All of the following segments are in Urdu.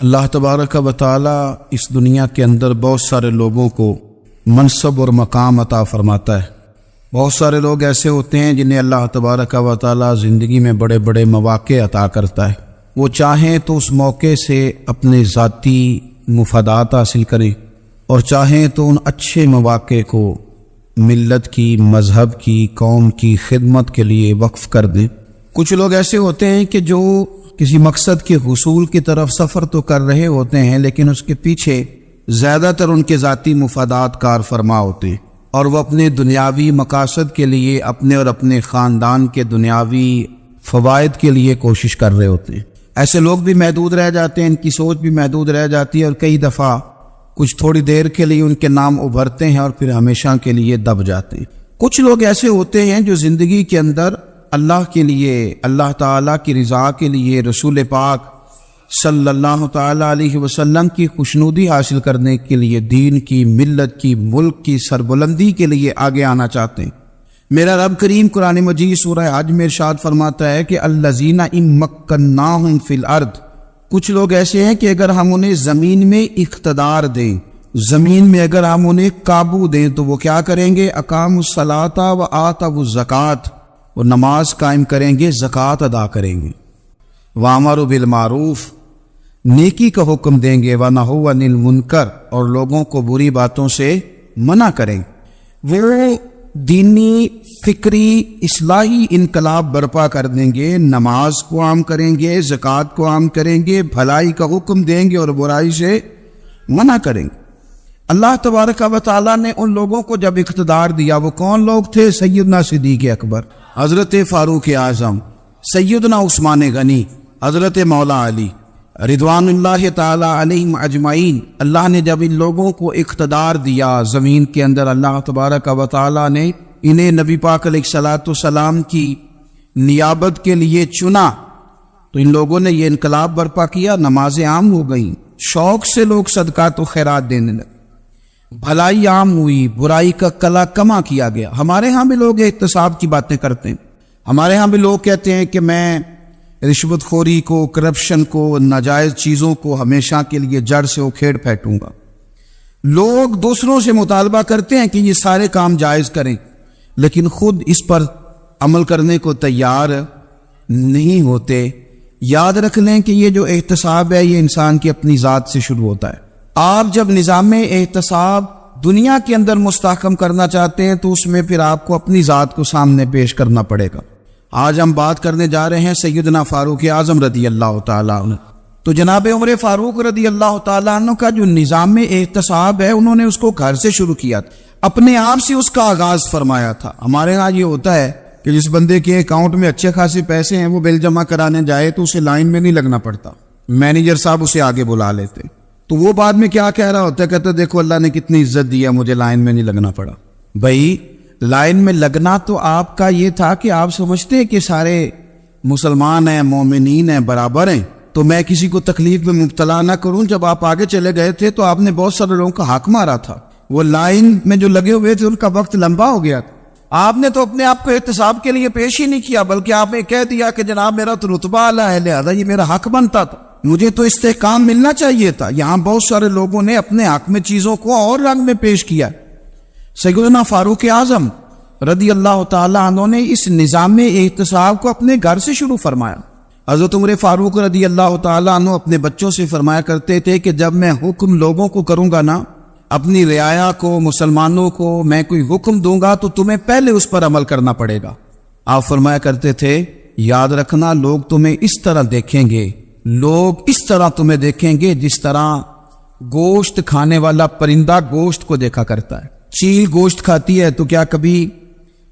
اللہ تبارک و تعالی اس دنیا کے اندر بہت سارے لوگوں کو منصب اور مقام عطا فرماتا ہے۔ بہت سارے لوگ ایسے ہوتے ہیں جنہیں اللہ تبارک و تعالی زندگی میں بڑے بڑے مواقع عطا کرتا ہے۔ وہ چاہیں تو اس موقع سے اپنے ذاتی مفادات حاصل کریں اور چاہیں تو ان اچھے مواقع کو ملت کی، مذہب کی، قوم کی خدمت کے لیے وقف کر دیں۔ کچھ لوگ ایسے ہوتے ہیں کہ جو کسی مقصد کے حصول کی طرف سفر تو کر رہے ہوتے ہیں لیکن اس کے پیچھے زیادہ تر ان کے ذاتی مفادات کار فرما ہوتے ہیں اور وہ اپنے دنیاوی مقاصد کے لیے، اپنے اور اپنے خاندان کے دنیاوی فوائد کے لیے کوشش کر رہے ہوتے ہیں۔ ایسے لوگ بھی محدود رہ جاتے ہیں، ان کی سوچ بھی محدود رہ جاتی ہے اور کئی دفعہ کچھ تھوڑی دیر کے لیے ان کے نام ابھرتے ہیں اور پھر ہمیشہ کے لیے دب جاتے ہیں۔ کچھ لوگ ایسے ہوتے ہیں جو زندگی کے اندر اللہ کے لیے، اللہ تعالیٰ کی رضا کے لیے، رسول پاک صلی اللہ تعالیٰ علیہ وسلم کی خوشنودی حاصل کرنے کے لیے، دین کی، ملت کی، ملک کی سربلندی کے لیے آگے آنا چاہتے ہیں۔ میرا رب کریم قرآن مجید سورہ حج میں ارشاد فرماتا ہے کہ الذین ان مکناہم فی الارض، کچھ لوگ ایسے ہیں کہ اگر ہم انہیں زمین میں اقتدار دیں، زمین میں اگر ہم انہیں قابو دیں تو وہ کیا کریں گے؟ اقاموا الصلاۃ و آتوا الزکوٰۃ، وہ نماز قائم کریں گے، زکوٰۃ ادا کریں گے، وامروا بالمعروف، نیکی کا حکم دیں گے، ونہوا عن المنکر، اور لوگوں کو بری باتوں سے منع کریں گے۔ وہ دینی، فکری، اصلاحی انقلاب برپا کر دیں گے، نماز کو عام کریں گے، زکوٰۃ کو عام کریں گے، بھلائی کا حکم دیں گے اور برائی سے منع کریں گے۔ اللہ تبارک و تعالیٰ نے ان لوگوں کو جب اقتدار دیا، وہ کون لوگ تھے؟ سیدنا صدیق اکبر، حضرت فاروق اعظم، سیدنا عثمان غنی، حضرت مولا علی رضوان اللہ تعالی علیہم اجمعین۔ اللہ نے جب ان لوگوں کو اقتدار دیا زمین کے اندر، اللہ تبارک و تعالی نے انہیں نبی پاک علیہ الصلاۃ والسلام کی نیابت کے لیے چنا، تو ان لوگوں نے یہ انقلاب برپا کیا، نمازیں عام ہو گئیں، شوق سے لوگ صدقات و خیرات دینے لگے، بھلائی عام ہوئی، برائی کا کلا کما کیا گیا۔ ہمارے ہاں بھی لوگ احتساب کی باتیں کرتے ہیں، ہمارے ہاں بھی لوگ کہتے ہیں کہ میں رشوت خوری کو، کرپشن کو، ناجائز چیزوں کو ہمیشہ کے لیے جڑ سے اکھیڑ پھینکوں گا۔ لوگ دوسروں سے مطالبہ کرتے ہیں کہ یہ سارے کام جائز کریں، لیکن خود اس پر عمل کرنے کو تیار نہیں ہوتے۔ یاد رکھ لیں کہ یہ جو احتساب ہے یہ انسان کی اپنی ذات سے شروع ہوتا ہے۔ آپ جب نظام احتساب دنیا کے اندر مستحکم کرنا چاہتے ہیں تو اس میں پھر آپ کو اپنی ذات کو سامنے پیش کرنا پڑے گا۔ آج ہم بات کرنے جا رہے ہیں سیدنا فاروق اعظم رضی اللہ تعالیٰ عنہ۔ تو جناب عمر فاروق رضی اللہ تعالیٰ عنہ کا جو نظام احتساب ہے، انہوں نے اس کو گھر سے شروع کیا تھا، اپنے آپ سے اس کا آغاز فرمایا تھا۔ ہمارے ہاں یہ ہوتا ہے کہ جس بندے کے اکاؤنٹ میں اچھے خاصے پیسے ہیں، وہ بل جمع کرانے جائے تو اسے لائن میں نہیں لگنا پڑتا، مینیجر صاحب اسے آگے بلا لیتے، تو وہ بعد میں کیا کہہ رہا ہوتا ہے؟ کہتا دیکھو اللہ نے کتنی عزت دی ہے، مجھے لائن میں نہیں لگنا پڑا۔ بھائی لائن میں لگنا تو آپ کا یہ تھا کہ آپ سمجھتے ہیں کہ سارے مسلمان ہیں، مومنین ہیں، برابر ہیں، تو میں کسی کو تکلیف میں مبتلا نہ کروں۔ جب آپ آگے چلے گئے تھے تو آپ نے بہت سارے لوگوں کا حق مارا تھا، وہ لائن میں جو لگے ہوئے تھے ان کا وقت لمبا ہو گیا تھا۔ آپ نے تو اپنے آپ کو احتساب کے لیے پیش ہی نہیں کیا، بلکہ آپ نے کہہ دیا کہ جناب میرا تو رتبہ اعلیٰ ہے، لہذا یہ میرا حق بنتا تھا، مجھے تو استحکام ملنا چاہیے تھا۔ یہاں بہت سارے لوگوں نے اپنے حق میں چیزوں کو اور رنگ میں پیش کیا۔ سیدنا فاروق اعظم رضی اللہ تعالیٰ عنہ نے اس نظام احتساب کو اپنے گھر سے شروع فرمایا۔ حضرت عمر فاروق رضی اللہ تعالیٰ عنہ اپنے بچوں سے فرمایا کرتے تھے کہ جب میں حکم لوگوں کو کروں گا نا، اپنی رعایا کو، مسلمانوں کو میں کوئی حکم دوں گا تو تمہیں پہلے اس پر عمل کرنا پڑے گا۔ آپ فرمایا کرتے تھے یاد رکھنا لوگ تمہیں اس طرح دیکھیں گے، لوگ اس طرح تمہیں دیکھیں گے جس طرح گوشت کھانے والا پرندہ گوشت کو دیکھا کرتا ہے۔ چیل گوشت کھاتی ہے تو کیا کبھی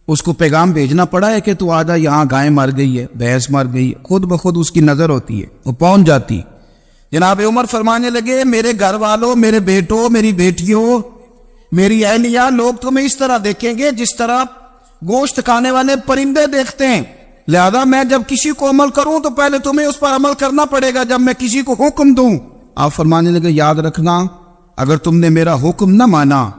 اس کو پیغام بھیجنا پڑا ہے کہ تو آجا یہاں گائے مر گئی ہے، بھینس مر گئی ہے؟ خود بخود اس کی نظر ہوتی ہے، وہ پہنچ جاتی۔ جناب عمر فرمانے لگے میرے گھر والوں، میرے بیٹوں، میری بیٹیوں، میری اہلیہ، لوگ تمہیں اس طرح دیکھیں گے جس طرح گوشت کھانے والے پرندے دیکھتے ہیں، لہذا میں جب کسی کو عمل کروں تو پہلے تمہیں اس پر عمل کرنا پڑے گا جب میں کسی کو حکم دوں۔ آپ فرمانے لگے یاد رکھنا اگر تم نے میرا حکم نہ مانا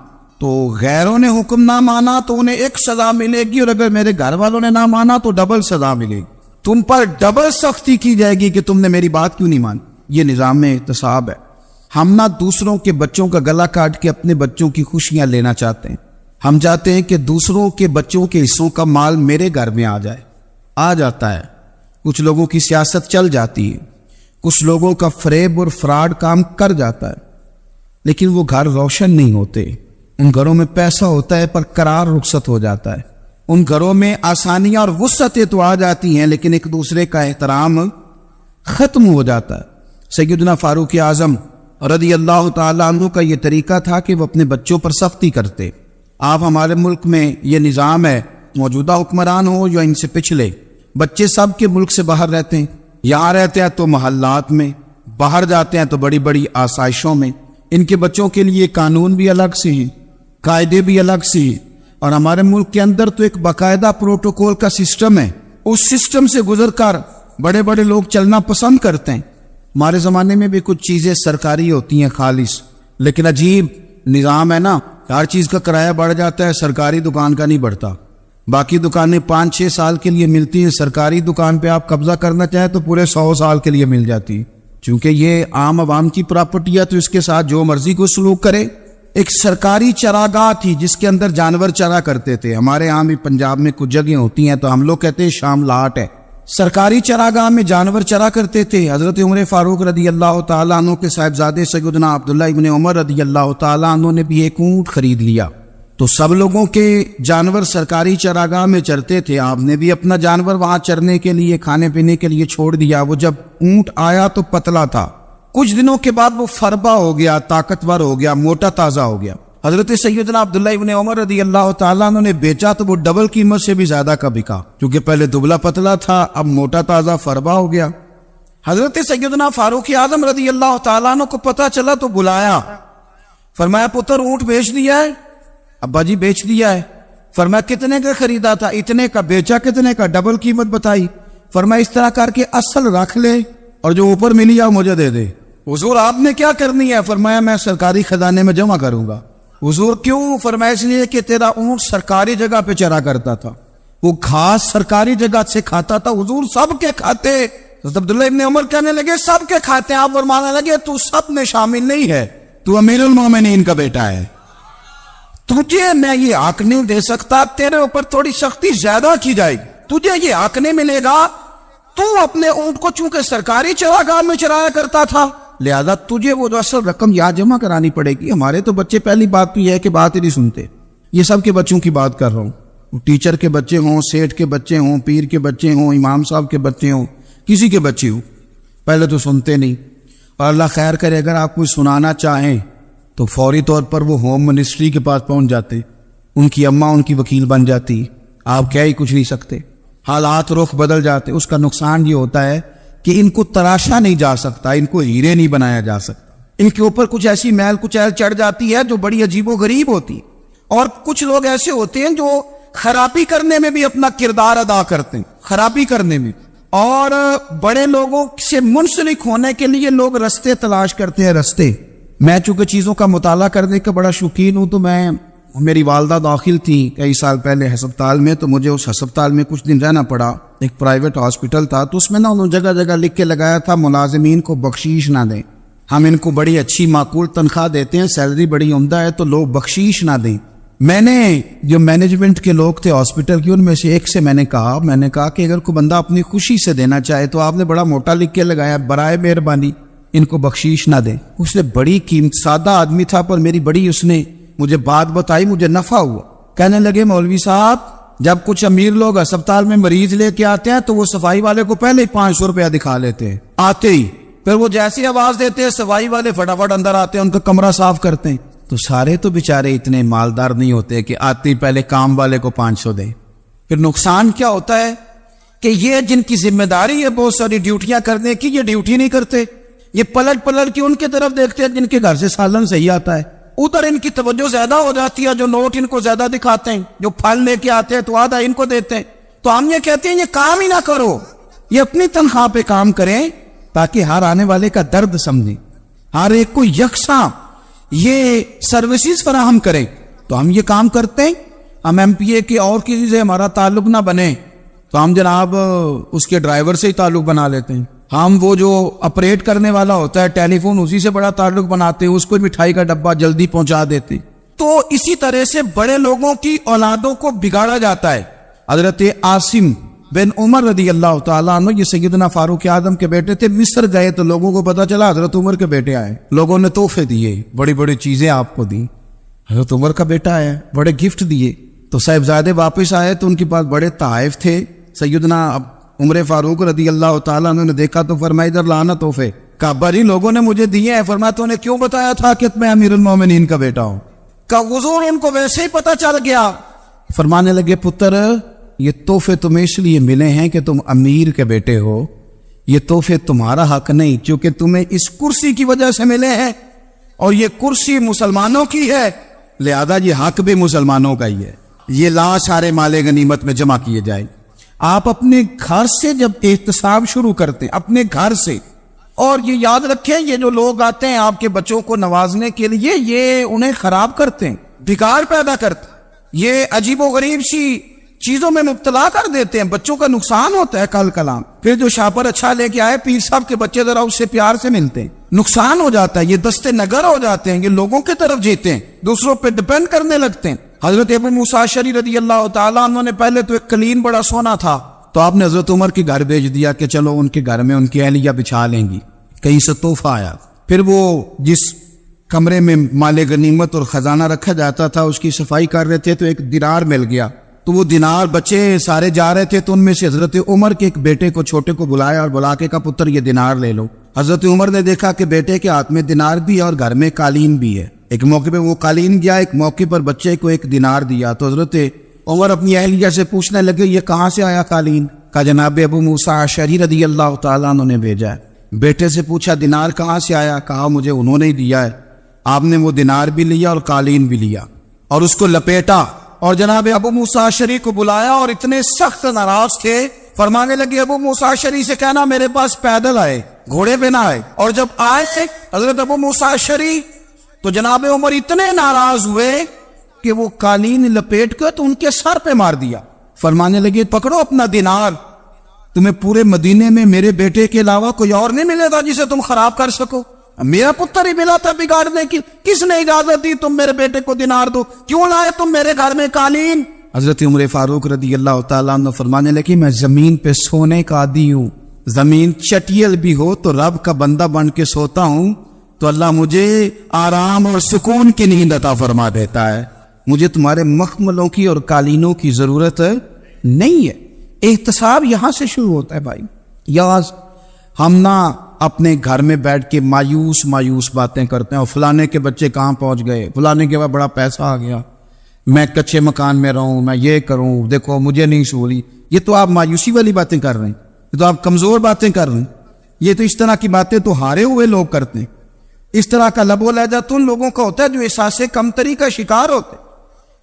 تو غیروں نے حکم نہ مانا تو انہیں ایک سزا ملے گی، اور اگر میرے گھر والوں نے نہ مانا تو ڈبل سزا ملے گی، تم پر ڈبل سختی کی جائے گی کہ تم نے میری بات کیوں نہیں مانی۔ یہ نظام احتساب ہے. ہم نہ دوسروں کے بچوں کا گلا کاٹ کے اپنے بچوں کی خوشیاں لینا چاہتے ہیں. ہم چاہتے ہیں کہ دوسروں کے بچوں کے حصوں کا مال میرے گھر میں آ جاتا ہے. کچھ لوگوں کی سیاست چل جاتی ہے, کچھ لوگوں کا فریب اور فراڈ کام کر جاتا ہے, لیکن وہ گھر روشن نہیں ہوتے. ان گھروں میں پیسہ ہوتا ہے پر قرار رخصت ہو جاتا ہے. ان گھروں میں آسانیاں اور وسعتیں تو آ جاتی ہیں لیکن ایک دوسرے کا احترام ختم ہو جاتا ہے. سیدنا فاروق اعظم رضی اللہ تعالیٰ عنہ کا یہ طریقہ تھا کہ وہ اپنے بچوں پر سختی کرتے. آپ ہمارے ملک میں یہ نظام ہے, موجودہ حکمران ہو یا ان سے پچھلے, بچے سب کے ملک سے باہر رہتے ہیں. یہاں رہتے ہیں تو محلات میں, باہر جاتے ہیں تو بڑی بڑی آسائشوں میں. ان کے بچوں کے لیے قانون بھی الگ سے ہیں, قاعدے بھی الگ سے ہیں, اور ہمارے ملک کے اندر تو ایک باقاعدہ پروٹوکول کا سسٹم ہے. اس سسٹم سے گزر کر بڑے بڑے لوگ چلنا پسند کرتے ہیں. ہمارے زمانے میں بھی کچھ چیزیں سرکاری ہوتی ہیں خالص, لیکن عجیب نظام ہے نا, ہر چیز کا کرایہ بڑھ جاتا ہے, سرکاری دکان کا نہیں بڑھتا. باقی دکانیں 5-6 سال کے لیے ملتی ہیں, سرکاری دکان پہ آپ قبضہ کرنا چاہیں تو پورے 100 سال کے لیے مل جاتی. چونکہ یہ عام عوام کی پراپرٹی ہے تو اس کے ساتھ جو مرضی کو سلوک کرے. ایک سرکاری چراگاہ تھی جس کے اندر جانور چرا کرتے تھے. ہمارے یہاں بھی پنجاب میں کچھ جگہیں ہوتی ہیں تو ہم لوگ کہتے ہیں شام لاٹ ہے. سرکاری چراگاہ میں جانور چرا کرتے تھے. حضرت عمر فاروق رضی اللہ تعالیٰ عنہ کے صاحبزادے سیدنا عبداللہ ابن عمر رضی اللہ تعالیٰ عنہ نے بھی ایک اونٹ خرید لیا. تو سب لوگوں کے جانور سرکاری چراگاہ میں چرتے تھے, آپ نے بھی اپنا جانور وہاں چرنے کے لیے, کھانے پینے کے لیے چھوڑ دیا. وہ جب اونٹ آیا تو پتلا تھا, کچھ دنوں کے بعد وہ فربا ہو گیا, طاقتور ہو گیا, موٹا تازہ ہو گیا. حضرت سیدنا عبداللہ ابن عمر رضی اللہ تعالیٰ عنہ نے بیچا تو وہ ڈبل قیمت سے بھی زیادہ کا بکا, کیونکہ پہلے دبلا پتلا تھا, اب موٹا تازہ فربا ہو گیا. حضرت سیدنا فاروق اعظم رضی اللہ تعالیٰ عنہ کو پتا چلا تو بلایا, فرمایا پتر اونٹ بیچ دیا ہے؟ ابا جی بیچ دیا ہے. فرمایا کتنے کا خریدا تھا؟ اتنے کا. بیچا کتنے کا؟ ڈبل قیمت بتائی. فرمایا اس طرح کر کے اصل رکھ لے اور جو اوپر ملی آپ مجھے دے دے. حضور آپ نے کیا کرنی ہے؟ فرمایا میں سرکاری خزانے میں جمع کروں گا. حضور کیوں؟ فرمایا اس لیے کہ تیرا اونٹ سرکاری جگہ پہ چرا کرتا تھا, وہ گھاس سرکاری جگہ سے کھاتا تھا. حضور سب کے کھاتے. عبداللہ ابن عمر کہنے لگے سب کے کھاتے ہیں. آپ فرمانے لگے تو سب میں شامل نہیں ہے, تو امیر المومنین کا بیٹا ہے, تجھے میں یہ حق نہیں دے سکتا. تیرے اوپر تھوڑی سختی زیادہ کی جائے گی, تجھے یہ حق نہیں ملے گا. تو اپنے اونٹ کو چونکہ سرکاری چراگاہ میں چرایا کرتا تھا, لہذا تجھے وہ جو اصل رقم یاد جمع کرانی پڑے گی. ہمارے تو بچے پہلی بات تو یہ ہے کہ بات ہی نہیں سنتے. یہ سب کے بچوں کی بات کر رہا ہوں, ٹیچر کے بچے ہوں, سیٹ کے بچے ہوں, پیر کے بچے ہوں, امام صاحب کے بچے ہوں, کسی کے بچے ہوں, پہلے تو سنتے نہیں. اور اللہ خیر کرے اگر آپ کوئی سنانا چاہیں تو فوری طور پر وہ ہوم منسٹری کے پاس پہنچ جاتے, ان کی اماں ان کی وکیل بن جاتی, آپ کیا ہی کچھ نہیں سکتے. حالات رخ بدل جاتے. اس کا نقصان یہ ہوتا ہے کہ ان کو تراشا نہیں جا سکتا, ان کو ہیرے نہیں بنایا جا سکتا. ان کے اوپر کچھ ایسی میل کچیل چڑھ جاتی ہے جو بڑی عجیب و غریب ہوتی ہے. اور کچھ لوگ ایسے ہوتے ہیں جو خرابی کرنے میں بھی اپنا کردار ادا کرتے ہیں, خرابی کرنے میں. اور بڑے لوگوں سے منسلک ہونے کے لیے لوگ رستے تلاش کرتے ہیں, رستے. میں چونکہ چیزوں کا مطالعہ کرنے کا بڑا شوقین ہوں, تو میری والدہ داخل تھی کئی سال پہلے ہسپتال میں, تو مجھے اس ہسپتال میں کچھ دن رہنا پڑا. ایک پرائیویٹ ہاسپٹل تھا, تو اس میں انہوں نے جگہ جگہ لکھ کے لگایا تھا ملازمین کو بخشیش نہ دیں, ہم ان کو بڑی اچھی معقول تنخواہ دیتے ہیں, سیلری بڑی عمدہ ہے, تو لوگ بخشیش نہ دیں. میں نے جو مینجمنٹ کے لوگ تھے ہاسپٹل کی, ان میں سے ایک سے میں نے کہا کہ اگر کوئی بندہ اپنی خوشی سے دینا چاہے تو آپ نے بڑا موٹا لکھ کے لگایا برائے مہربانی ان کو بخشیش نہ دیں. اس نے بڑی قیمت, سادہ آدمی تھا پر میری بڑی اس نے مجھے بات بتائی, مجھے نفع ہوا. کہنے لگے مولوی صاحب جب کچھ امیر لوگ اسپتال میں مریض لے کے آتے ہیں تو وہ صفائی والے کو پہلے ہی 500 روپیہ دکھا لیتے ہیں آتے ہی, پھر وہ جیسی آواز دیتے ہیں صفائی والے فٹافٹ اندر آتے ہیں, ان کا کمرہ صاف کرتے ہیں. تو سارے تو بیچارے اتنے مالدار نہیں ہوتے کہ آتے ہی پہلے کام والے کو 500 دیں. پھر نقصان کیا ہوتا ہے کہ یہ جن کی ذمہ داری ہے بہت ساری ڈیوٹیاں کرنے کی, یہ ڈیوٹی نہیں کرتے. یہ پلٹ کے ان کے طرف دیکھتے ہیں جن کے گھر سے سالن صحیح آتا ہے, ادھر ان کی توجہ زیادہ ہو جاتی ہے, جو نوٹ ان کو زیادہ دکھاتے ہیں, جو پھل لے کے آتے ہیں تو آدھا ان کو دیتے ہیں. تو ہم یہ کہتے ہیں یہ کام ہی نہ کرو, یہ اپنی تنخواہ پہ کام کریں تاکہ ہر آنے والے کا درد سمجھیں, ہر ایک کو یکساں یہ سروسز فراہم کریں. تو ہم یہ کام کرتے ہیں. ہم ایم پی اے کے اور کسی سے ہمارا تعلق نہ بنے تو ہم جناب اس کے ڈرائیور سے ہی تعلق بنا لیتے ہیں. ہم وہ جو آپریٹ کرنے والا ہوتا ہے ٹیلی فون اسی سے بڑا تعلق بناتے ہیں, اس کو مٹھائی کا ڈبہ جلدی پہنچا دیتے. تو اسی طرح سے بڑے لوگوں کی اولادوں کو بگاڑا جاتا ہے. حضرت عاصم بن عمر رضی اللہ تعالیٰ عنہ, یہ سیدنا فاروق اعظم کے بیٹے تھے, مصر گئے تو لوگوں کو پتا چلا حضرت عمر کے بیٹے آئے. لوگوں نے تحفے دیے, بڑی بڑی چیزیں آپ کو دی. حضرت عمر کا بیٹا آیا, بڑے گفٹ دیے. تو صاحبزادے واپس آئے تو ان کے پاس بڑے تحائف تھے. سیدنا عمر فاروق رضی اللہ تعالیٰ عنہ نے دیکھا تو فرمایا ادھر لانا تحفے. کہا بھائی لوگوں نے مجھے دیے ہیں. فرمایا تو نے کیوں بتایا تھا کہ میں امیر المومنین کا بیٹا ہوں؟ کہا حضور ان کو ویسے ہی پتا چل گیا. فرمانے لگے پتر یہ تحفے تمہیں اس لیے ملے ہیں کہ تم امیر کے بیٹے ہو, یہ تحفے تمہارا حق نہیں, چونکہ تمہیں اس کرسی کی وجہ سے ملے ہیں اور یہ کرسی مسلمانوں کی ہے, لہذا یہ حق بھی مسلمانوں کا ہی ہے. یہ لا سارے مال غنیمت میں جمع کیے جائیں. آپ اپنے گھر سے جب احتساب شروع کرتے ہیں, اپنے گھر سے, اور یہ یاد رکھیں یہ جو لوگ آتے ہیں آپ کے بچوں کو نوازنے کے لیے, یہ انہیں خراب کرتے ہیں, بگاڑ پیدا کرتے ہیں, یہ عجیب و غریب سی چیزوں میں مبتلا کر دیتے ہیں, بچوں کا نقصان ہوتا ہے کل کلام. پھر جو شاپر اچھا لے کے آئے پیر صاحب کے بچے ذرا اس سے پیار سے ملتے ہیں, نقصان ہو جاتا ہے. یہ دستے نگر ہو جاتے ہیں, یہ لوگوں کی طرف جیتے ہیں, دوسروں پہ ڈپینڈ کرنے لگتے ہیں. حضرت ابو موسیٰ اشعری رضی اللہ تعالیٰ عنہ نے پہلے تو ایک قلین بڑا سونا تھا, تو آپ نے حضرت عمر کے گھر بھیج دیا کہ چلو ان کے گھر میں ان کی اہلیہ بچھا لیں گی. کہیں سے تحفہ آیا. پھر وہ جس کمرے میں مال غنیمت اور خزانہ رکھا جاتا تھا اس کی صفائی کر رہے تھے تو ایک دینار مل گیا. تو وہ دینار بچے سارے جا رہے تھے, تو ان میں سے حضرت عمر کے ایک بیٹے کو چھوٹے کو بلایا اور بلا کے کہا پتر یہ دینار لے لو. حضرت عمر نے دیکھا کہ بیٹے کے ہاتھ میں دینار بھی ہے اور گھر میں قالین بھی ہے. ایک موقع پہ وہ قالین گیا, ایک موقع پر بچے کو ایک دینار دیا. تو حضرت عمر اپنی اہلیہ سے پوچھنے لگے یہ کہاں سے آیا قالین؟ کہا جناب ابو موسیٰ اشعری رضی اللہ تعالیٰ عنہ نے بھیجا ہے. بیٹے سے پوچھا دینار کہاں سے آیا؟ کہا مجھے انہوں نے ہی دیا ہے. آپ نے وہ دینار بھی لیا اور قالین بھی لیا اور اس کو لپیٹا اور جناب ابو موسیٰ اشعری کو بلایا, اور اتنے سخت ناراض تھے. فرمانے لگے ابو موسیٰ اشعری سے کہنا میرے پاس پیدل آئے, گھوڑے پہ نہ آئے. اور جب آئے حضرت ابو موسیٰ اشعری تو جناب عمر اتنے ناراض ہوئے کہ وہ قالین لپیٹ کر تو ان کے سر پہ مار دیا. فرمانے لگے پکڑو اپنا دینار, تمہیں پورے مدینے میں میرے بیٹے کے علاوہ کوئی اور نہیں ملے تھا جسے تم خراب کر سکو. میرا پتر ہی ملا تھا بگاڑنے کی, کس نے اجازت دی تم میرے بیٹے کو دینار دو؟ کیوں لائے تم میرے گھر میں قالین؟ حضرت عمر فاروق رضی اللہ تعالیٰ عنہ فرمانے لگے میں زمین پہ سونے کا عادی ہوں, زمین چٹیل بھی ہو تو رب کا بندہ بن کے سوتا ہوں تو اللہ مجھے آرام اور سکون کی نیند عطا فرما دیتا ہے. مجھے تمہارے مخملوں کی اور قالینوں کی ضرورت نہیں ہے. احتساب یہاں سے شروع ہوتا ہے بھائی. یاز ہم نہ اپنے گھر میں بیٹھ کے مایوس باتیں کرتے ہیں, اور فلانے کے بچے کہاں پہنچ گئے, فلانے کے بعد بڑا پیسہ آ گیا, میں کچے مکان میں رہوں, میں یہ کروں, دیکھو مجھے نہیں سہولی. یہ تو آپ مایوسی والی باتیں کر رہے ہیں, یہ تو آپ کمزور باتیں کر رہے ہیں. یہ تو اس طرح کی باتیں تو ہارے ہوئے لوگ کرتے ہیں. اس طرح کا لب و لہجہ تو ان لوگوں کا ہوتا ہے جو احساس کمتری کا شکار ہوتے ہیں.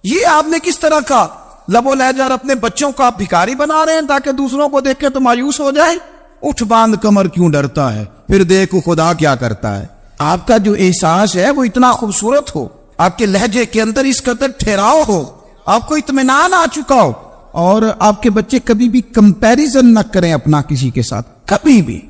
یہ آپ نے کس طرح کا لب و لہجہ, اور اپنے بچوں کو آپ بھکاری بنا رہے ہیں تاکہ دوسروں کو دیکھ کے تو مایوس ہو جائے. اٹھ باندھ کمر کیوں ڈرتا ہے, پھر دیکھو خدا کیا کرتا ہے. آپ کا جو احساس ہے وہ اتنا خوبصورت ہو, آپ کے لہجے کے اندر اس قدر ٹھہراؤ ہو, آپ کو اطمینان آ چکا ہو, اور آپ کے بچے کبھی بھی کمپیریزن نہ کریں اپنا کسی کے ساتھ, کبھی بھی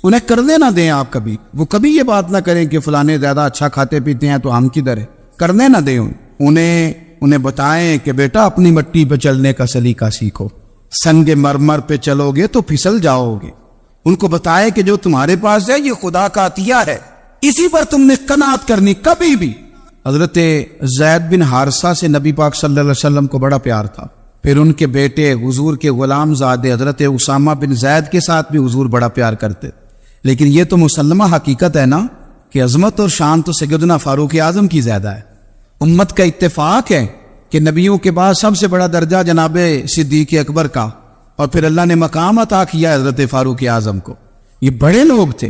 انہیں کرنے نہ دیں. آپ کبھی وہ کبھی یہ بات نہ کریں کہ فلانے زیادہ اچھا کھاتے پیتے ہیں تو ہم کدھر ہے, کرنے نہ دیں. انہیں بتائیں کہ بیٹا اپنی مٹی پہ چلنے کا سلیقہ سیکھو, سنگ مرمر پہ چلو گے تو پھسل جاؤ گے. ان کو بتائیں کہ جو تمہارے پاس ہے یہ خدا کا عطیہ ہے, اسی پر تم نے قناعت کرنی کبھی بھی. حضرت زید بن حارثہ سے نبی پاک صلی اللہ علیہ وسلم کو بڑا پیار تھا. پھر ان کے بیٹے حضور کے غلام زادے حضرت اسامہ بن زید کے ساتھ بھی حضور بڑا پیار کرتے. لیکن یہ تو مسلمہ حقیقت ہے نا کہ عظمت اور شان تو سیدنا فاروق اعظم کی زیادہ ہے. امت کا اتفاق ہے کہ نبیوں کے بعد سب سے بڑا درجہ جناب صدیق اکبر کا, اور پھر اللہ نے مقام عطا کیا حضرت فاروق اعظم کو. یہ بڑے لوگ تھے.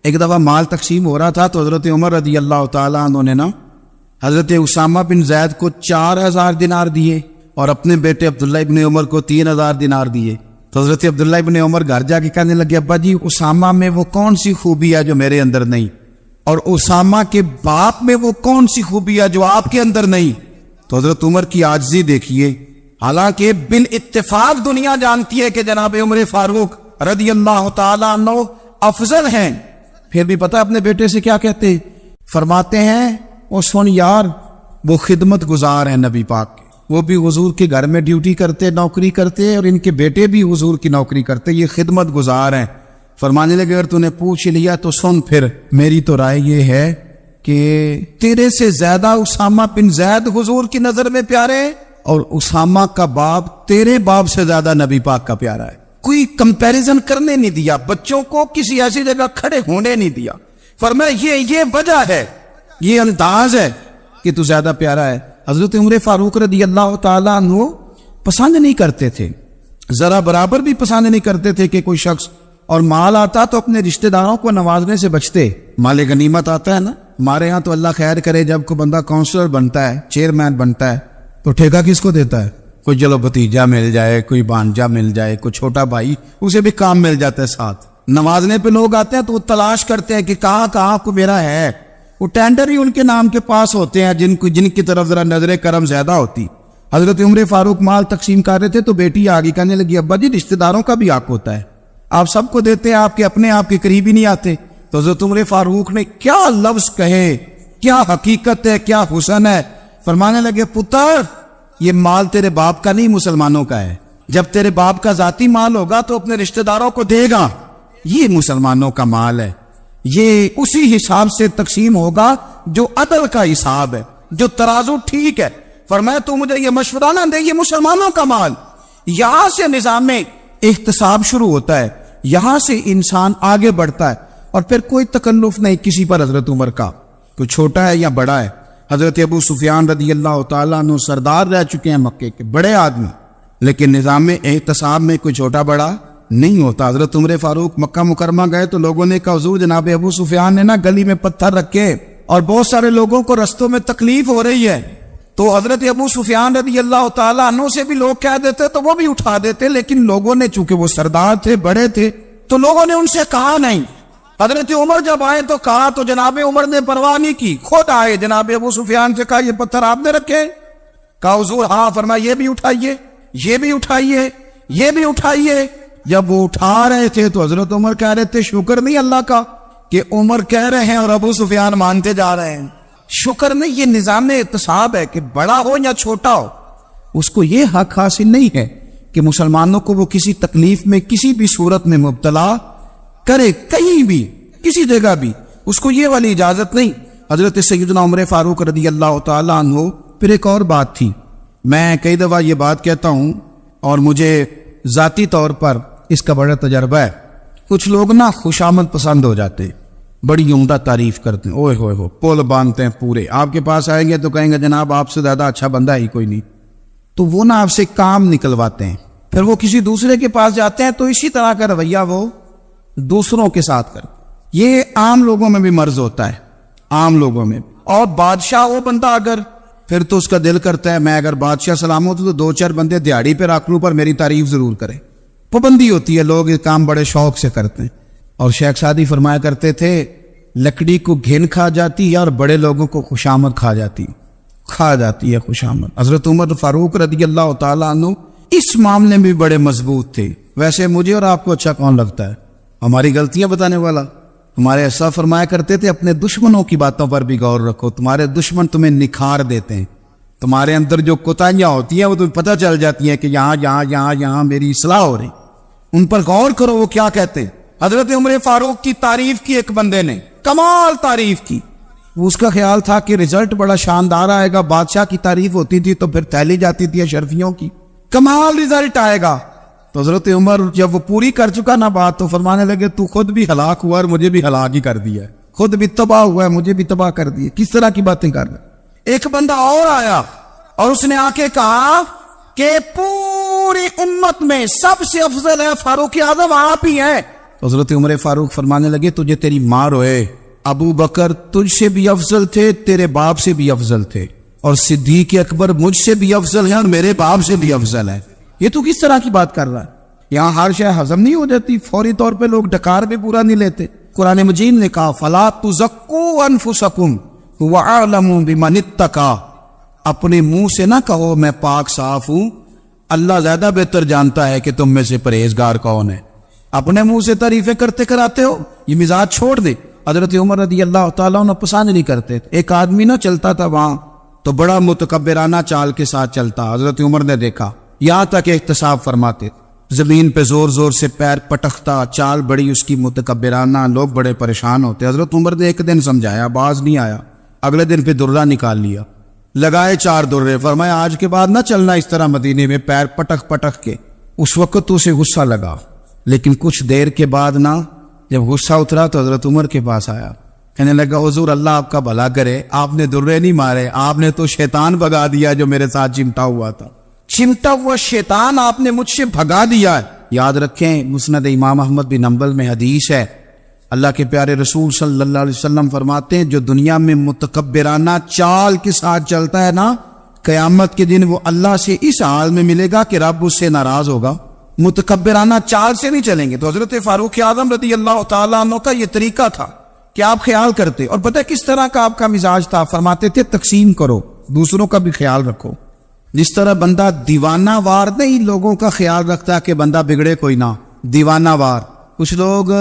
ایک دفعہ مال تقسیم ہو رہا تھا تو حضرت عمر رضی اللہ تعالیٰ عنہ نے نا حضرت اسامہ بن زید کو 4000 دینار دیے اور اپنے بیٹے عبداللہ ابن عمر کو 3000 دینار دیے. تو حضرت عبداللہ ابن عمر گھر جا کے کہنے لگے ابا جی اسامہ میں وہ کون سی خوبی ہے جو میرے اندر نہیں, اور اسامہ کے باپ میں وہ کون سی خوبی ہے جو آپ کے اندر نہیں. تو حضرت عمر کی عاجزی دیکھیے, حالانکہ بالاتفاق دنیا جانتی ہے کہ جناب عمر فاروق رضی اللہ تعالیٰ عنہ افضل ہیں، پھر بھی پتہ اپنے بیٹے سے کیا کہتے ہیں؟ فرماتے ہیں وہ سن یار، وہ خدمت گزار ہیں نبی پاک کے، وہ بھی حضور کے گھر میں ڈیوٹی کرتے، نوکری کرتے، اور ان کے بیٹے بھی حضور کی نوکری کرتے، یہ خدمت گزار ہیں۔ فرمانے لگے اگر تو نے پوچھ لیا تو سن، پھر میری تو رائے یہ ہے کہ تیرے سے زیادہ اسامہ بن زید حضور کی نظر میں پیارے، اور اسامہ کا باپ تیرے باپ سے زیادہ نبی پاک کا پیارا ہے۔ کوئی کمپیریزن کرنے نہیں دیا، بچوں کو کسی ایسی جگہ کھڑے ہونے نہیں دیا۔ فرمایا یہ وجہ ہے، یہ انداز ہے کہ تو زیادہ پیارا ہے۔ حضرت عمر فاروق رضی اللہ تعالیٰ عنہ پسند نہیں کرتے تھے، ذرا برابر بھی پسند نہیں کرتے تھے کہ کوئی شخص اور مال آتا تو اپنے رشتہ داروں کو نوازنے سے بچتے۔ مال غنیمت آتا ہے نا، ہمارے ہاں تو اللہ خیر کرے جب کوئی بندہ کونسلر بنتا ہے، چیئرمین بنتا ہے، تو ٹھیکہ کس کو دیتا ہے؟ کوئی چلو بھتیجا مل جائے، کوئی بانجا مل جائے، کوئی چھوٹا بھائی، اسے بھی کام مل جاتا ہے ساتھ۔ نوازنے پہ لوگ آتے ہیں تو وہ تلاش کرتے ہیں کہ کہاں کو میرا ہے، وہ ٹینڈر ہی ان کے نام کے پاس ہوتے ہیں جن کی طرف ذرا نظر کرم زیادہ ہوتی۔ حضرت عمر فاروق مال تقسیم کر رہے تھے تو بیٹی آگے کہنے لگی ابا جی رشتہ داروں کا بھی حق ہوتا ہے، آپ سب کو دیتے ہیں، آپ کے اپنے آپ کے قریب ہی نہیں آتے۔ تو حضرت عمر فاروق نے کیا لفظ کہے، کیا حقیقت ہے، کیا حسن ہے۔ فرمانے لگے پتر یہ مال تیرے باپ کا نہیں، مسلمانوں کا ہے، جب تیرے باپ کا ذاتی مال ہوگا تو اپنے رشتہ داروں کو دے گا، یہ مسلمانوں کا مال ہے، یہ اسی حساب سے تقسیم ہوگا جو عدل کا حساب ہے، جو ترازو ٹھیک ہے۔ فرمایا تو مجھے یہ مشورہ نہ دے، یہ مسلمانوں کا مال۔ یہاں سے نظام احتساب شروع ہوتا ہے، یہاں سے انسان آگے بڑھتا ہے، اور پھر کوئی تکلف نہیں کسی پر حضرت عمر کا، کوئی چھوٹا ہے یا بڑا ہے۔ حضرت ابو سفیان رضی اللہ تعالیٰ عنہ سردار رہ چکے ہیں مکے کے، بڑے آدمی، لیکن نظام احتساب میں کوئی چھوٹا بڑا نہیں ہوتا۔ حضرت عمر فاروق مکہ مکرمہ گئے تو لوگوں نے کہا حضور جناب ابو سفیان نے نا گلی میں پتھر رکھے اور بہت سارے لوگوں کو رستوں میں تکلیف ہو رہی ہے، تو حضرت ابو سفیان رضی اللہ تعالیٰ عنہ سے بھی لوگ کہہ دیتے تو وہ بھی اٹھا دیتے، لیکن لوگوں نے چونکہ وہ سردار تھے، بڑے تھے، تو لوگوں نے ان سے کہا نہیں۔ حضرت عمر جب آئے تو کہا تو جناب عمر نے پرواہ نہیں کی، خود آئے جناب ابو سفیان سے کہا یہ پتھر آپ نے رکھے؟ کہا حضور ہاں۔ فرمایا یہ بھی اٹھائیے، یہ بھی اٹھائیے، یہ بھی اٹھائیے۔ جب وہ اٹھا رہے تھے تو حضرت عمر کہہ رہے تھے شکر نہیں اللہ کا کہ عمر کہہ رہے ہیں اور ابو سفیان مانتے جا رہے ہیں، شکر نہیں۔ یہ نظام احتساب ہے کہ بڑا ہو یا چھوٹا ہو، اس کو یہ حق حاصل نہیں ہے کہ مسلمانوں کو وہ کسی تکلیف میں کسی بھی صورت میں مبتلا کرے، کہیں بھی کسی جگہ بھی، اس کو یہ والی اجازت نہیں۔ حضرت سیدنا عمر فاروق رضی اللہ تعالیٰ عنہ۔ پھر ایک اور بات تھی، میں کئی دفعہ یہ بات کہتا ہوں اور مجھے ذاتی طور پر اس کا بڑا تجربہ ہے، کچھ لوگ نا خوشامد پسند ہو جاتے، بڑی عمدہ تعریف کرتے ہیں، اوئے ہوئے ہو پول باندھتے ہیں پورے، آپ کے پاس آئیں گے تو کہیں گے جناب آپ سے زیادہ اچھا بندہ ہی کوئی نہیں، تو وہ نا آپ سے کام نکلواتے ہیں۔ پھر وہ کسی دوسرے کے پاس جاتے ہیں تو اسی طرح کا رویہ وہ دوسروں کے ساتھ کرتے۔ یہ عام لوگوں میں بھی مرض ہوتا ہے، عام لوگوں میں۔ اور بادشاہ وہ بندہ اگر، پھر تو اس کا دل کرتا ہے میں اگر بادشاہ سلامت ہوں تو دو چار بندے دیہڑی پہ رکھ لوں پر میری تعریف ضرور کریں۔ پابندی ہوتی ہے، لوگ یہ کام بڑے شوق سے کرتے ہیں۔ اور شیخ سعدی فرمایا کرتے تھے لکڑی کو گھن کھا جاتی ہے اور بڑے لوگوں کو خوشامد کھا جاتی ہے خوشامد۔ حضرت عمر فاروق رضی اللہ تعالیٰ عنہ اس معاملے میں بڑے مضبوط تھے۔ ویسے مجھے اور آپ کو اچھا کون لگتا ہے؟ ہماری غلطیاں بتانے والا؟ ہمارے ایسا فرمایا کرتے تھے اپنے دشمنوں کی باتوں پر بھی غور رکھو، تمہارے دشمن تمہیں نکھار دیتے ہیں، تمہارے اندر جو کوتاہیاں ہوتی ہیں وہ تمہیں پتہ چل جاتی ہیں کہ یہاں میری اصلاح ہو رہی، ان پر غور کرو وہ کیا کہتے ہیں۔ حضرت عمر فاروق کی تعریف کی ایک بندے نے، کمال تعریف کی، اس کا خیال تھا کہ رزلٹ بڑا شاندار آئے گا، بادشاہ کی تعریف ہوتی تھی تو پھر تھیلی جاتی تھی اشرفیوں کی، کمال رزلٹ آئے گا۔ تو حضرت عمر جب وہ پوری کر چکا نا بات تو فرمانے لگے تو خود بھی ہلاک ہوا اور مجھے بھی ہلاک ہی کر دیا ہے، خود بھی تباہ ہوا ہے مجھے بھی تباہ کر دیا، کس طرح کی باتیں کر رہے۔ ایک بندہ اور آیا اور اس نے آ کے کہا کہ پوری امت میں سب سے افضل ہے فاروق اعظم آپ ہی ہیں۔ حضرت عمر فاروق فرمانے لگے تجھے تیری ماں روئے، ابو بکر تجھ سے بھی افضل تھے، تیرے باپ سے بھی افضل تھے، اور صدیق اکبر مجھ سے بھی افضل ہے اور میرے باپ سے بھی افضل ہے۔ یہ تو کس طرح کی بات کر رہا ہے؟ یہاں ہر شے ہضم نہیں ہو جاتی، فوری طور پہ لوگ ڈکار بھی پورا نہیں لیتے۔ قرآن مجید نے کہا فَلَا تُزَكُّوا أَنفُسَكُمْ هُوَ أَعْلَمُ بِمَنِ اتَّقَىٰ، اپنے منہ سے نہ کہو میں پاک صاف ہوں، اللہ زیادہ بہتر جانتا ہے کہ تم میں سے پرہیزگار کون ہے۔ اپنے منہ سے تعریفیں کرتے کراتے ہو، یہ مزاج چھوڑ دے۔ حضرت عمر رضی اللہ تعالیٰ عنہ پسند نہیں کرتے تھے۔ ایک آدمی نہ چلتا تھا وہاں تو بڑا متکبرانہ چال کے ساتھ چلتا، حضرت عمر نے دیکھا، یہاں تک احتساب فرماتے، زمین پہ زور زور سے پیر پٹکتا، چال بڑی اس کی متکبرانہ، لوگ بڑے پریشان ہوتے۔ حضرت عمر نے ایک دن سمجھایا، باز نہیں آیا، اگلے دن پہ درہ نکال لیا، لگائے 4 درے، فرمایا آج کے بعد نہ چلنا اس طرح مدینے میں پیر پٹک پٹک کے۔ اس وقت تو اسے غصہ لگا، لیکن کچھ دیر کے بعد نا جب غصہ اترا تو حضرت عمر کے پاس آیا، کہنے لگا حضور اللہ آپ کا بھلا کرے، آپ نے درے نہیں مارے، آپ نے تو شیطان بھگا دیا جو میرے ساتھ چمٹا ہوا تھا، چمٹا ہوا شیطان آپ نے مجھ سے بھگا دیا ہے۔ یاد رکھیں مسند امام احمد بن حنبل میں حدیث ہے، اللہ کے پیارے رسول صلی اللہ علیہ وسلم فرماتے ہیں جو دنیا میں متکبرانہ چال کے ساتھ چلتا ہے نا، قیامت کے دن وہ اللہ سے اس حال میں ملے گا کہ رب اس سے ناراض ہوگا۔ متکبرانہ چال سے نہیں چلیں گے۔ تو حضرت فاروق اعظم رضی اللہ تعالیٰ عنہ کا یہ طریقہ تھا کہ آپ خیال کرتے، اور پتہ کس طرح کا آپ کا مزاج تھا، فرماتے تھے تقسیم کرو، دوسروں کا بھی خیال رکھو۔ جس طرح بندہ دیوانہ وار نہیں لوگوں کا خیال رکھتا کہ بندہ بگڑے کوئی نہ، دیوانہ وار۔ کچھ لوگ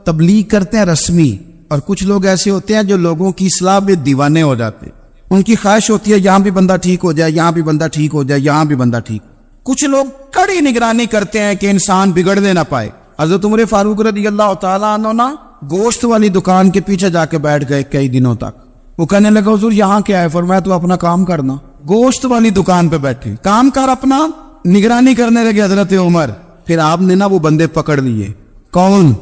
تبلیغ کرتے ہیں رسمی، اور کچھ لوگ ایسے ہوتے ہیں جو لوگوں کی اصلاح میں دیوانے ہو جاتے ہیں، ان کی خواہش ہوتی ہے یہاں بھی بندہ ٹھیک ہو جائے، یہاں بھی بندہ ٹھیک ہو جائے، یہاں بھی بندہ ٹھیک۔ کچھ لوگ کڑی نگرانی کرتے ہیں کہ انسان بگڑنے نہ پائے۔ حضرت عمر فاروق رضی اللہ تعالیٰ عنہ نا گوشت والی دکان کے پیچھے جا کے بیٹھ گئے کئی دنوں تک۔ وہ کہنے لگا حضور یہاں کیا ہے؟ فرمایا تو اپنا کام کرنا۔ گوشت والی دکان پہ بیٹھے، کام کر اپنا، نگرانی کرنے لگے حضرت عمر۔ پھر آپ نے نا وہ بندے پکڑ لیے، کون؟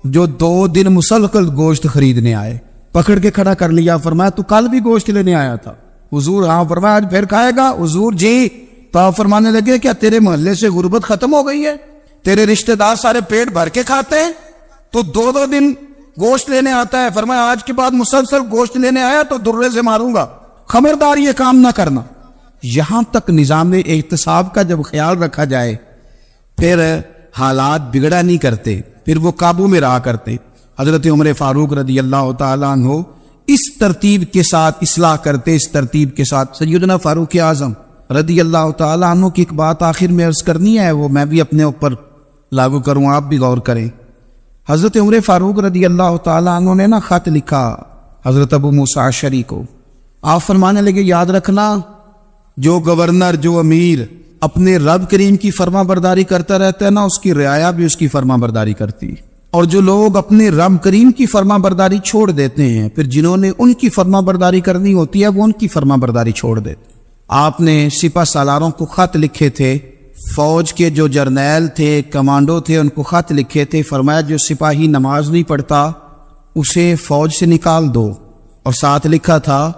جو 2 دن مسلسل گوشت خریدنے آئے، پکڑ کے کھڑا کر لیا، فرمایا تو کل بھی گوشت لینے آیا تھا؟ حضور ہاں۔ فرمایا آج پھر کھائے گا؟ حضور جی۔ تو آپ فرمانے لگے کیا تیرے محلے سے غربت ختم ہو گئی ہے؟ تیرے رشتہ دار سارے پیٹ بھر کے کھاتے ہیں، تو 2 دن گوشت لینے آتا ہے؟ فرمایا آج کے بعد مسلسل گوشت لینے آیا تو درے سے ماروں گا، خبردار یہ کام نہ کرنا۔ یہاں تک نظام احتساب کا جب خیال رکھا جائے پھر حالات بگڑا نہیں کرتے، پھر وہ قابو میں رہا کرتے۔ حضرت عمر فاروق رضی اللہ تعالیٰ عنہ اس ترتیب کے ساتھ اصلاح کرتے، اس ترتیب کے ساتھ۔ سیدنا فاروق اعظم رضی اللہ تعالیٰ عنہ کی ایک بات آخر میں عرض کرنی ہے، وہ میں بھی اپنے اوپر لاگو کروں، آپ بھی غور کریں۔ حضرت عمر فاروق رضی اللہ تعالیٰ عنہ نے نا خط لکھا حضرت ابو موسیٰ اشعری کو۔ آپ فرمانے لگے یاد رکھنا جو گورنر، جو امیر اپنے رب کریم کی فرما برداری کرتا رہتا ہے نا، اس کی رعایا بھی اس کی فرما برداری کرتی، اور جو لوگ اپنے رب کریم کی فرما برداری چھوڑ دیتے ہیں پھر جنہوں نے ان کی فرما برداری کرنی ہوتی ہے وہ ان کی فرما برداری چھوڑ دیتے۔ آپ نے سپہ سالاروں کو خط لکھے تھے، فوج کے جو جرنیل تھے، کمانڈو تھے، ان کو خط لکھے تھے، فرمایا جو سپاہی نماز نہیں پڑھتا اسے فوج سے نکال دو، اور ساتھ لکھا تھا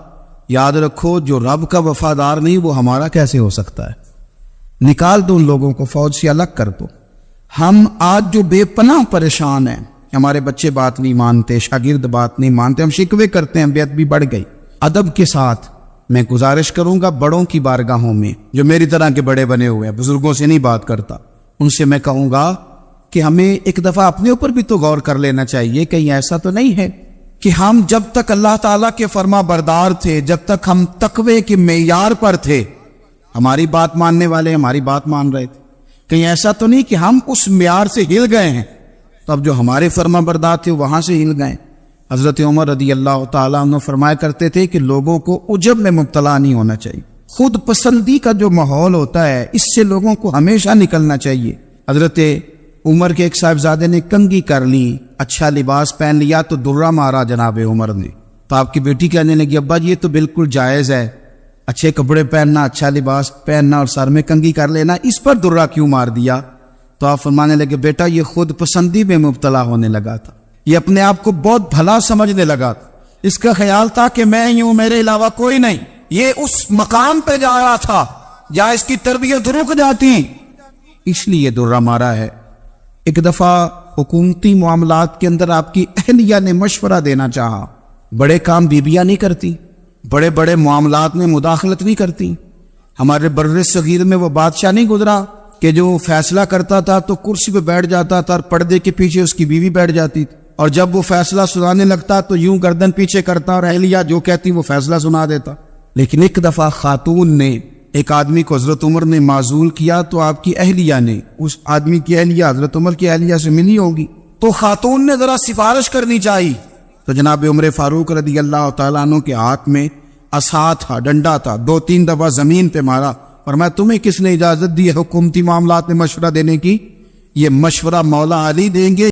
یاد رکھو جو رب کا وفادار نہیں وہ ہمارا کیسے ہو سکتا ہے، نکال دو ان لوگوں کو، فوج سے الگ کر دو۔ ہم آج جو بے پناہ پریشان ہیں، ہمارے بچے بات نہیں مانتے، شاگرد بات نہیں مانتے، ہم شکوے کرتے ہیں، بے ادبی بڑھ گئی۔ ادب کے ساتھ میں گزارش کروں گا بڑوں کی بارگاہوں میں، جو میری طرح کے بڑے بنے ہوئے ہیں، بزرگوں سے نہیں بات کرتا، ان سے میں کہوں گا کہ ہمیں ایک دفعہ اپنے اوپر بھی تو غور کر لینا چاہیے، کہیں ایسا تو نہیں ہے کہ ہم جب تک اللہ تعالیٰ کے فرما بردار تھے، جب تک ہم تقوی کے معیار پر تھے، ہماری بات ماننے والے ہماری بات مان رہے تھے، کہیں ایسا تو نہیں کہ ہم اس معیار سے ہل گئے ہیں تو اب جو ہمارے فرما بردار تھے وہاں سے ہل گئے۔ حضرت عمر رضی اللہ تعالیٰ عنہ فرمایا کرتے تھے کہ لوگوں کو عجب میں مبتلا نہیں ہونا چاہیے، خود پسندی کا جو ماحول ہوتا ہے اس سے لوگوں کو ہمیشہ نکلنا چاہیے۔ حضرت عمر کے ایک صاحبزادے نے کنگھی کر لی، اچھا لباس پہن لیا تو درہ مارا جناب عمر نے، تو آپ کی بیٹی کہنے لگی ابا یہ تو بالکل جائز ہے، اچھے کپڑے پہننا، اچھا لباس پہننا اور سر میں کنگھی کر لینا، اس پر درہ کیوں مار دیا؟ تو آپ فرمانے لگے بیٹا یہ خود پسندی میں مبتلا ہونے لگا تھا، یہ اپنے آپ کو بہت بھلا سمجھنے لگا تھا، اس کا خیال تھا کہ میں ہی ہوں، میرے علاوہ کوئی نہیں، یہ اس مقام پہ جا رہا تھا جہاں اس کی تربیت رک جاتی، اس لیے درہ مارا ہے۔ ایک دفعہ حکومتی معاملات کے اندر آپ کی اہلیہ نے مشورہ دینا چاہا، بڑے کام بیویاں نہیں کرتی، بڑے بڑے معاملات میں مداخلت نہیں کرتی۔ ہمارے بر صغیر میں وہ بادشاہ نہیں گزرا کہ جو فیصلہ کرتا تھا تو کرسی پہ بیٹھ جاتا تھا اور پردے کے پیچھے اس کی بیوی بیٹھ جاتی تھی، اور جب وہ فیصلہ سنانے لگتا تو یوں گردن پیچھے کرتا اور اہلیہ جو کہتی وہ فیصلہ سنا دیتا۔ لیکن ایک دفعہ خاتون نے ایک آدمی کو حضرت عمر نے معزول کیا تو آپ کی اہلیہ نے اس آدمی کی اہلیہ حضرت عمر کی اہلیہ سے ملی ہوگی، تو خاتون نے ذرا سفارش کرنی چاہیے، تو جناب عمر فاروق رضی اللہ تعالیٰ عنہ کے ہاتھ میں عصا تھا، ڈنڈا تھا، 2-3 دفعہ زمین پہ مارا، فرمایا تمہیں کس نے اجازت دی ہے حکومتی معاملات میں مشورہ دینے کی؟ یہ مشورہ مولا علی دیں گے